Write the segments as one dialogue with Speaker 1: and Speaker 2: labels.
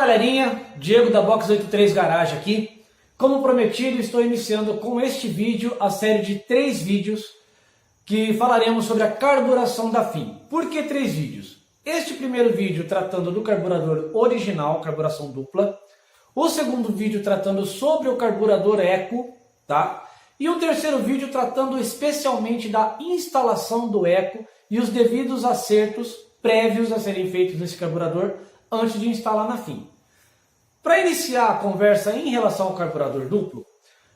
Speaker 1: galerinha, Diego da Box 83 Garage aqui. Como prometido, estou iniciando com este vídeo a série de 3 vídeos que falaremos sobre a carburação da FIM. Por que 3 vídeos? Este primeiro vídeo tratando do carburador original, carburação dupla. O segundo vídeo tratando sobre o carburador Eco, tá? E o terceiro vídeo tratando especialmente da instalação do Eco e os devidos acertos prévios a serem feitos nesse carburador antes de instalar na FIM. Para iniciar a conversa em relação ao carburador duplo,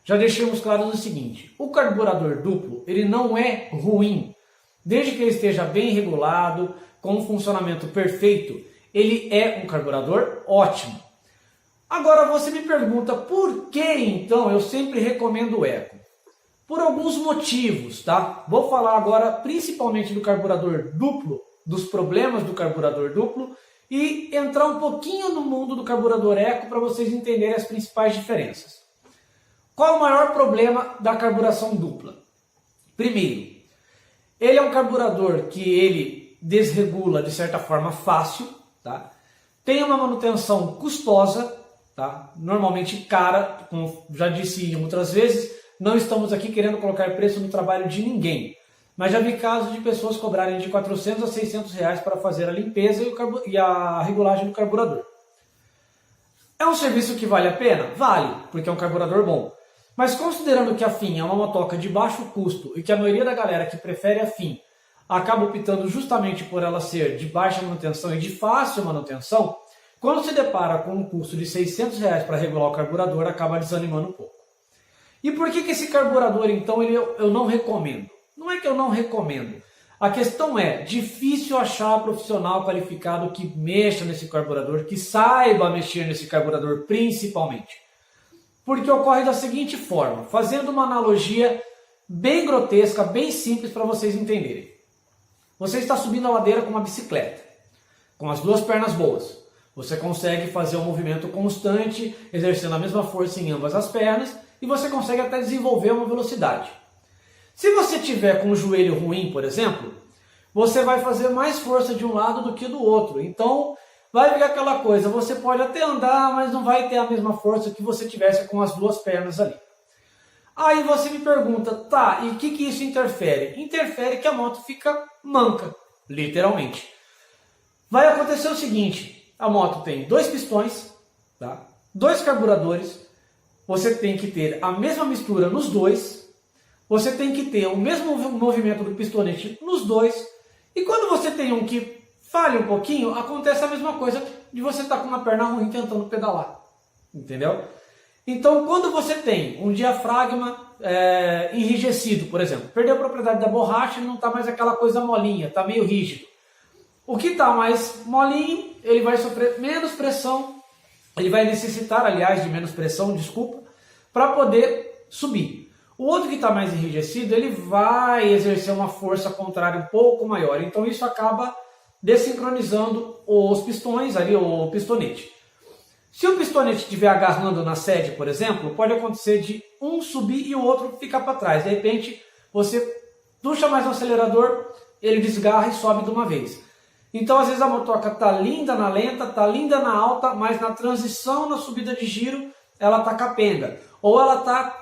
Speaker 1: já deixamos claro o seguinte: o carburador duplo ele não é ruim, desde que ele esteja bem regulado, com um funcionamento perfeito, ele é um carburador ótimo. Agora você me pergunta por que então eu sempre recomendo o Eco? Por alguns motivos, tá? Vou falar agora principalmente do carburador duplo, dos problemas do carburador duplo e entrar um pouquinho no mundo do carburador Eco para vocês entenderem as principais diferenças. Qual é o maior problema da carburação dupla? Primeiro, ele é um carburador que ele desregula de certa forma fácil, tá? Tem uma manutenção custosa, tá? Normalmente cara, como já disse outras vezes, não estamos aqui querendo colocar preço no trabalho de ninguém. Mas já vi casos de pessoas cobrarem de 400 a 600 reais para fazer a limpeza e a regulagem do carburador. É um serviço que vale a pena? Vale, porque é um carburador bom. Mas considerando que a FIM é uma motoca de baixo custo e que a maioria da galera que prefere a FIM acaba optando justamente por ela ser de baixa manutenção e de fácil manutenção, quando se depara com um custo de 600 reais para regular o carburador, acaba desanimando um pouco. E por que esse carburador, então, eu não recomendo? Não é que eu não recomendo. A questão é, difícil achar profissional qualificado que mexa nesse carburador, que saiba mexer nesse carburador principalmente. Porque ocorre da seguinte forma, fazendo uma analogia bem grotesca, bem simples para vocês entenderem. Você está subindo a ladeira com uma bicicleta, com as duas pernas boas. Você consegue fazer um movimento constante, exercendo a mesma força em ambas as pernas, e você consegue até desenvolver uma velocidade. Se você tiver com o joelho ruim, por exemplo, você vai fazer mais força de um lado do que do outro. Então, vai ficar aquela coisa, você pode até andar, mas não vai ter a mesma força que você tivesse com as duas pernas ali. Aí você me pergunta, tá, e o que isso interfere? Interfere que a moto fica manca, literalmente. Vai acontecer o seguinte, a moto tem 2 pistões, tá? 2 carburadores, você tem que ter a mesma mistura nos dois, você tem que ter o mesmo movimento do pistonete nos dois, e quando você tem um que falha um pouquinho, acontece a mesma coisa de você estar com uma perna ruim tentando pedalar, entendeu? Então, quando você tem um diafragma enrijecido, por exemplo, perdeu a propriedade da borracha e não está mais aquela coisa molinha, está meio rígido. O que está mais molinho, ele vai sofrer menos pressão, ele vai necessitar, aliás, de menos pressão, desculpa, para poder subir. O outro que está mais enrijecido, ele vai exercer uma força contrária um pouco maior. Então isso acaba desincronizando os pistões, ali o pistonete. Se o pistonete estiver agarrando na sede, por exemplo, pode acontecer de um subir e o outro ficar para trás. De repente, você puxa mais no acelerador, ele desgarra e sobe de uma vez. Então, às vezes a motoca está linda na lenta, está linda na alta, mas na transição, na subida de giro, ela está capenga. Ou ela está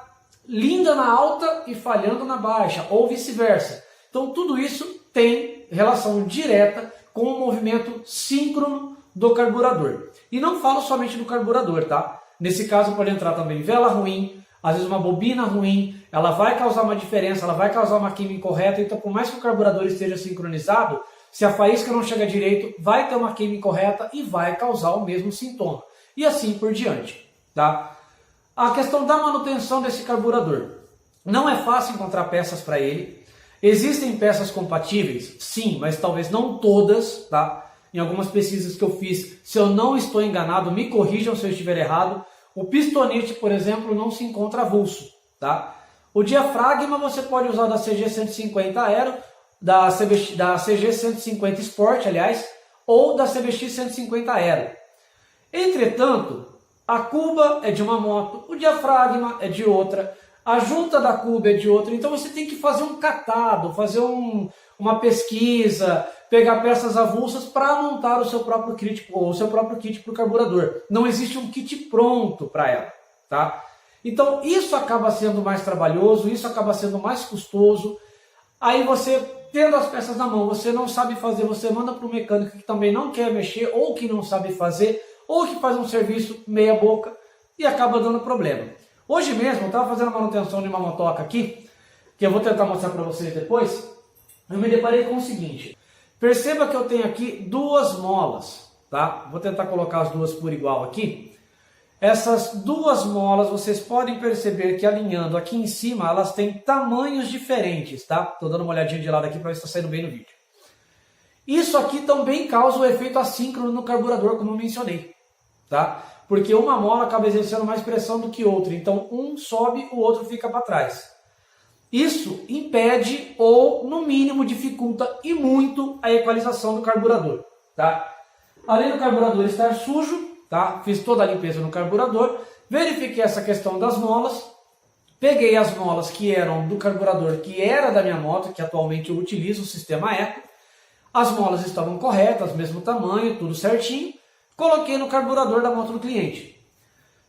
Speaker 1: linda na alta e falhando na baixa, ou vice-versa. Então tudo isso tem relação direta com o movimento síncrono do carburador. E não falo somente do carburador, tá? Nesse caso pode entrar também vela ruim, às vezes uma bobina ruim, ela vai causar uma diferença, ela vai causar uma queima incorreta. Então por mais que o carburador esteja sincronizado, se a faísca não chega direito, vai ter uma queima incorreta e vai causar o mesmo sintoma. E assim por diante, tá? A questão da manutenção desse carburador. Não é fácil encontrar peças para ele. Existem peças compatíveis? Sim, mas talvez não todas, tá? Em algumas pesquisas que eu fiz, se eu não estou enganado, me corrijam se eu estiver errado. O pistonete, por exemplo, não se encontra avulso, tá? O diafragma você pode usar da CG 150 Aero, da CG 150 Sport, aliás, ou da CBX 150 Aero. Entretanto, a cuba é de uma moto, o diafragma é de outra, a junta da cuba é de outra, então você tem que fazer um catado, fazer uma pesquisa, pegar peças avulsas para montar o seu próprio kit ou o seu próprio kit para o carburador. Não existe um kit pronto para ela, tá? Então isso acaba sendo mais trabalhoso, isso acaba sendo mais custoso. Aí você, tendo as peças na mão, você não sabe fazer, você manda para o mecânico que também não quer mexer, ou que não sabe fazer, ou que faz um serviço meia boca e acaba dando problema. Hoje mesmo eu estava fazendo a manutenção de uma motoca aqui, que eu vou tentar mostrar para vocês depois. Eu me deparei com o seguinte: perceba que eu tenho aqui duas molas, tá? Vou tentar colocar as duas por igual aqui. Essas duas molas, vocês podem perceber que alinhando aqui em cima, elas têm tamanhos diferentes, tá? Tô dando uma olhadinha de lado aqui para ver se está saindo bem no vídeo. Isso aqui também causa o efeito assíncrono no carburador, como eu mencionei, tá? Porque uma mola acaba exercendo mais pressão do que outra, então um sobe, o outro fica para trás. Isso impede ou, no mínimo, dificulta e muito a equalização do carburador, tá? Além do carburador estar sujo, tá? Fiz toda a limpeza no carburador, verifiquei essa questão das molas, peguei as molas que eram do carburador que era da minha moto, que atualmente eu utilizo o sistema Eco. As molas estavam corretas, mesmo tamanho, tudo certinho. Coloquei no carburador da moto do cliente.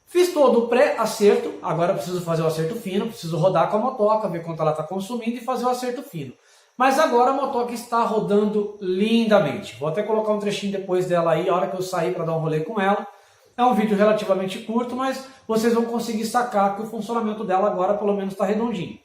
Speaker 1: Fiz todo o pré-acerto, agora eu preciso fazer o acerto fino, preciso rodar com a motoca, ver quanto ela está consumindo e fazer o acerto fino. Mas agora a motoca está rodando lindamente. Vou até colocar um trechinho depois dela aí, a hora que eu sair para dar um rolê com ela. É um vídeo relativamente curto, mas vocês vão conseguir sacar que o funcionamento dela agora pelo menos está redondinho.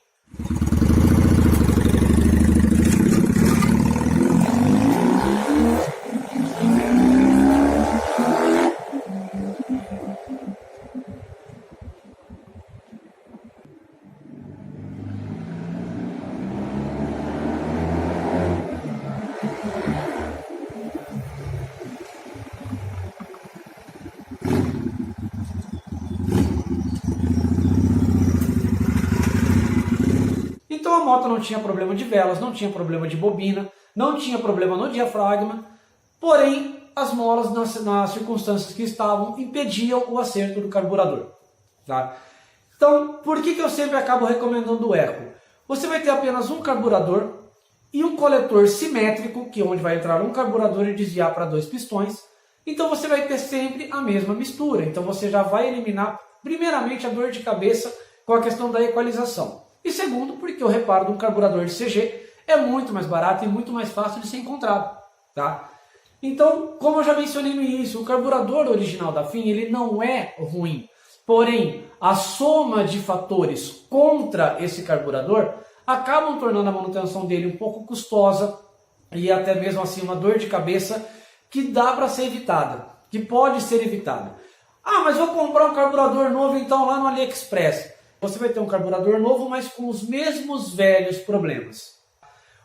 Speaker 1: Então a moto não tinha problema de velas, não tinha problema de bobina, não tinha problema no diafragma, porém as molas nas circunstâncias que estavam impediam o acerto do carburador, tá? Então por que eu sempre acabo recomendando o Eco? Você vai ter apenas um carburador e um coletor simétrico, que é onde vai entrar um carburador e desviar para dois pistões. Então você vai ter sempre a mesma mistura, então você já vai eliminar primeiramente a dor de cabeça com a questão da equalização. E segundo, porque o reparo de um carburador de CG é muito mais barato e muito mais fácil de ser encontrado, tá? Então, como eu já mencionei no início, o carburador original da FIM ele não é ruim. Porém, a soma de fatores contra esse carburador acabam tornando a manutenção dele um pouco custosa e até mesmo assim uma dor de cabeça que dá para ser evitada, que pode ser evitada. Ah, mas vou comprar um carburador novo então lá no AliExpress. Você vai ter um carburador novo, mas com os mesmos velhos problemas.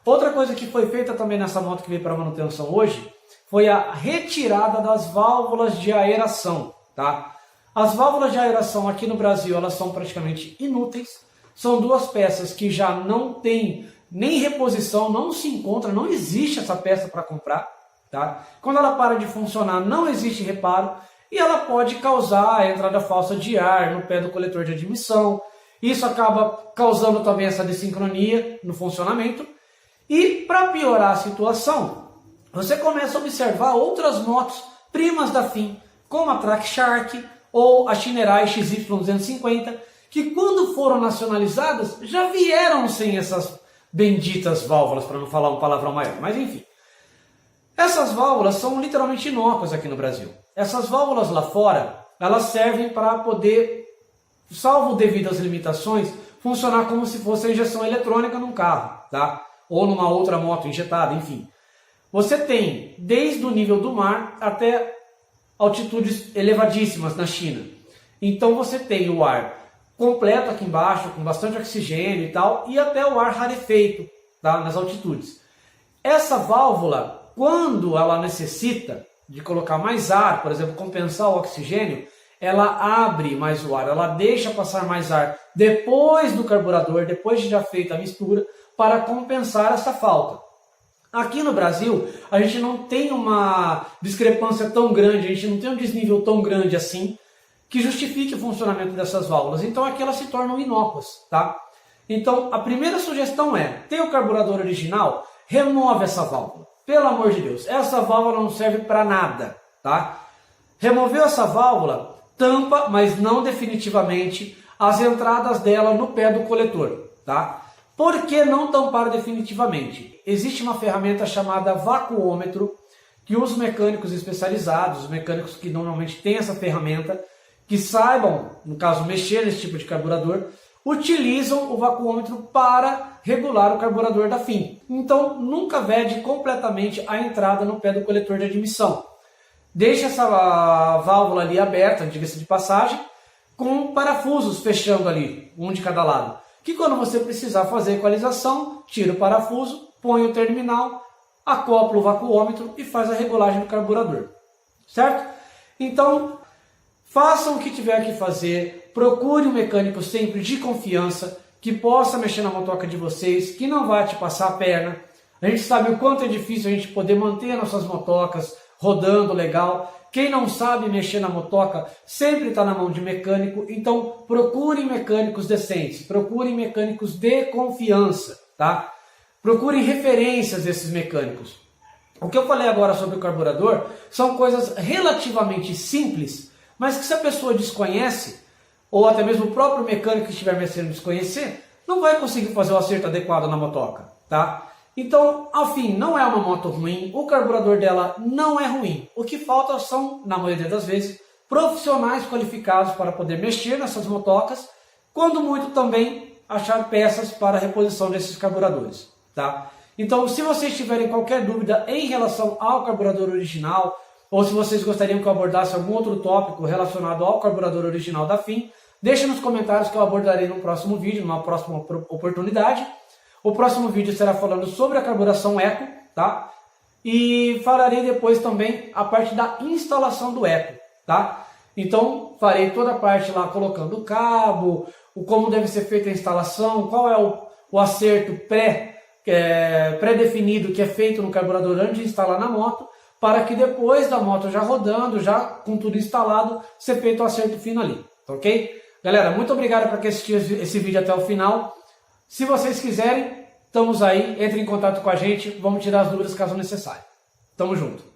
Speaker 1: Outra coisa que foi feita também nessa moto que veio para manutenção hoje foi a retirada das válvulas de aeração, tá? As válvulas de aeração aqui no Brasil elas são praticamente inúteis. São duas peças que já não tem nem reposição, não se encontra, não existe essa peça para comprar, tá? Quando ela para de funcionar, não existe reparo. E ela pode causar a entrada falsa de ar no pé do coletor de admissão. Isso acaba causando também essa desincronia no funcionamento. E para piorar a situação, você começa a observar outras motos primas da FIM, como a Track Shark ou a Shinerai XY250, que quando foram nacionalizadas já vieram sem essas benditas válvulas, para não falar um palavrão maior. Mas enfim, essas válvulas são literalmente inócuas aqui no Brasil. Essas válvulas lá fora, elas servem para poder, salvo devidas limitações, funcionar como se fosse a injeção eletrônica num carro, tá? Ou numa outra moto injetada, enfim. Você tem desde o nível do mar até altitudes elevadíssimas na China. Então você tem o ar completo aqui embaixo, com bastante oxigênio e tal, e até o ar rarefeito, tá? Nas altitudes. Essa válvula, quando ela necessita de colocar mais ar, por exemplo, compensar o oxigênio, ela abre mais o ar, ela deixa passar mais ar depois do carburador, depois de já feita a mistura, para compensar essa falta. Aqui no Brasil, a gente não tem uma discrepância tão grande, a gente não tem um desnível tão grande assim, que justifique o funcionamento dessas válvulas. Então aqui elas se tornam inócuas, tá? Então a primeira sugestão é, tem o carburador original, remove essa válvula. pelo amor de Deus, essa válvula não serve para nada, tá? Removeu essa válvula, tampa, mas não definitivamente, as entradas dela no pé do coletor, tá? Por que não tampar definitivamente? Existe uma ferramenta chamada vacuômetro, que os mecânicos especializados, os mecânicos que normalmente têm essa ferramenta, que saibam, no caso, mexer nesse tipo de carburador, utilizam o vacuômetro para regular o carburador da FIM. Então, nunca vede completamente a entrada no pé do coletor de admissão. Deixe essa válvula ali aberta, diga-se de passagem, com parafusos fechando ali, um de cada lado. Que quando você precisar fazer equalização, tira o parafuso, põe o terminal, acopla o vacuômetro e faz a regulagem do carburador. Certo? Então, façam o que tiver que fazer, procure um mecânico sempre de confiança, que possa mexer na motoca de vocês, que não vai te passar a perna. A gente sabe o quanto é difícil a gente poder manter nossas motocas rodando legal. Quem não sabe mexer na motoca sempre está na mão de mecânico, então procurem mecânicos decentes, procurem mecânicos de confiança, tá? Procurem referências desses mecânicos. O que eu falei agora sobre o carburador são coisas relativamente simples, mas que se a pessoa desconhece, ou até mesmo o próprio mecânico que estiver mexendo desconhecer, não vai conseguir fazer o acerto adequado na motoca, tá? Então, a FIM não é uma moto ruim, o carburador dela não é ruim. O que falta são, na maioria das vezes, profissionais qualificados para poder mexer nessas motocas, quando muito também achar peças para a reposição desses carburadores, tá? Então, se vocês tiverem qualquer dúvida em relação ao carburador original, ou se vocês gostariam que eu abordasse algum outro tópico relacionado ao carburador original da FIM, deixe nos comentários que eu abordarei no próximo vídeo, numa próxima oportunidade. O próximo vídeo será falando sobre a carburação Eco, tá? E falarei depois também a parte da instalação do Eco, tá? Então, farei toda a parte lá colocando o cabo, como deve ser feita a instalação, qual é o acerto pré-definido que é feito no carburador antes de instalar na moto, para que depois da moto já rodando, já com tudo instalado, ser feito o acerto fino ali, ok? Galera, muito obrigado por assistir esse vídeo até o final. Se vocês quiserem, estamos aí, entrem em contato com a gente, vamos tirar as dúvidas caso necessário. Tamo junto!